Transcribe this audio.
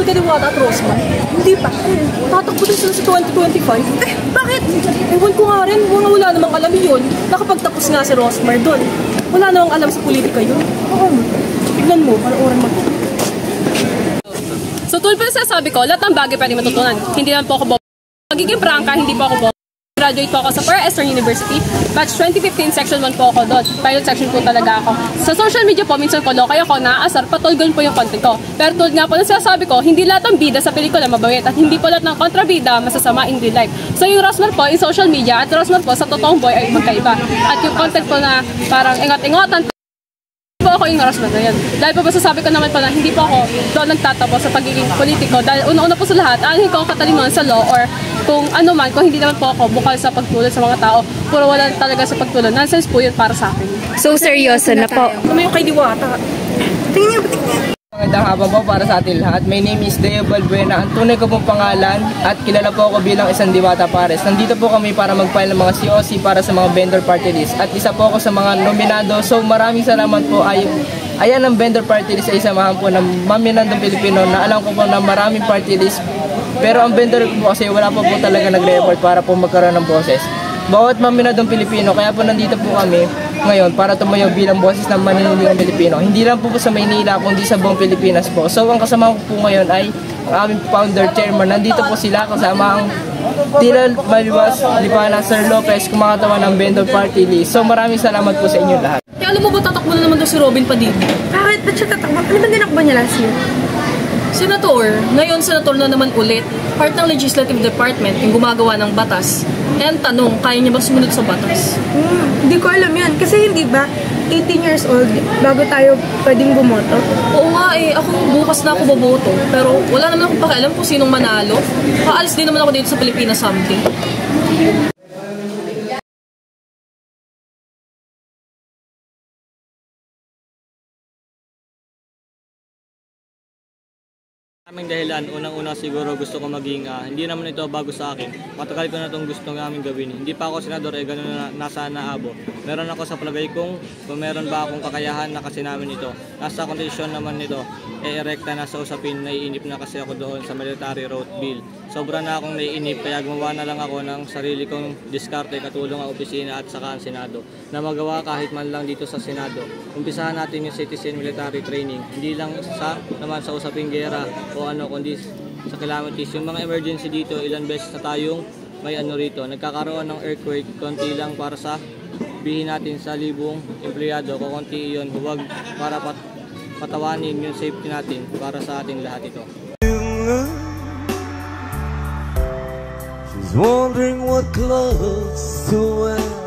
Aida Diwata at Rosman. Hindi pa. Tatakbo din sila sa 2025. Bakit? Ewan ko nga rin, wala namang alam yun. Nakapagtapos nga si Rosmar doon. Wala namang alam sa politika yun. Oo, tignan mo, panoorin mo. So tulad pa sabi ko, lahat ng bagay pwede matutunan. Hindi naman po ako magiging prangka, hindi po ako graduate po ako sa Para Eastern University. Batch 2015, section 1 po ako doon. Pilot section po talaga ako. Sa social media po, minsan ko lokay ako, naaasar, patulgon po yung content ko. Pero tulad nga po na sinasabi ko, hindi lahat ng bida sa pelikula mabawit at hindi po lahat ng kontrabida masasama in real life. So yung Rosmar po in social media at Rosmar po sa totoong boy ay magkaiba. At yung content po na parang ingot-ingotan po ako yung Rosmar na yan. Dahil po masasabi ko naman po na hindi po ako doon nagtatapos sa pagiging politiko. Dahil una-una po sa lahat, aanhin ko ang katalinuhan sa law or kung ano man, kung hindi naman po ako bukal sa pagtulad sa mga tao, puro wala talaga sa pagtulad. Nonsense po yun para sa akin. So seryoso na po. Ano yung kay Diwata? Tingnan niyo. Magandang hapon po para sa atin lahat. My name is Deo Balbuena. Ang tunay ko pong pangalan at kilala po ako bilang isang Diwata Pares. Nandito po kami para mag-file ng mga COC para sa mga vendor party list. At isa po ako sa mga nominado. So maraming salamat po. Ayan ang vendor party list ay samahan po ng Maminandong Pilipino na alam ko po na maraming party list. Pero ang vendor po kasi wala po talaga nagre-report para po magkaroon ng boses. Bawat Maminandong Pilipino, kaya po nandito po kami ngayon para tumayo bilang boses ng maniniligang Pilipino. Hindi lang po sa Maynila, kundi sa buong Pilipinas po. So ang kasama ko po ngayon ay ang aming founder, chairman. Nandito po sila kasama ang Tila Maliwas, Lipana, Sir Lopez, kumakatawan ng vendor party list. So maraming salamat po sa inyo lahat. Alam mo ba tatakbo na naman doon si Robin Padilla? Bakit? Ba't siya tatakbo? Ano ba dinakbo niya last year? Senator. Ngayon, senator na naman ulit. Part ng legislative department yung gumagawa ng batas. Eh, ang tanong, kaya niya ba sumunod sa batas? Hindi ko alam yan. Kasi hindi ba, 18 years old, bago tayo pwedeng bumoto? Oo nga eh, ako bukas na ako boboto. Pero wala naman akong pakialam kung sinong manalo. Paalis din naman ako dito sa Pilipinas someday. Aming dahilan, unang-una siguro gusto ko maging, hindi naman ito bago sa akin. Matagal ko na itong gusto namin gawin. Hindi pa ako senador, gano'n na nasa naabo. Meron ako sa palagay kung meron ba akong kakayahan na kasi namin ito. Nasa kondisyon naman nito, erekta na sa usapin, naiinip na kasi ako doon sa military road bill. Sobra na akong naiinip, kaya gumawa na lang ako ng sarili kong diskarte, katulong ang opisina at saka ang Senado, na magawa kahit man lang dito sa Senado. Umpisahan natin yung citizen military training, hindi lang naman sa usaping gera o kundi sa calamities. Yung mga emergency dito, ilan beses na tayong may rito. Nagkakaroon ng earthquake, konti lang para sa bihin natin sa libong empleyado, kukunti iyon, huwag para patawanin yung safety natin para sa ating lahat ito. She's wondering what clothes to wear.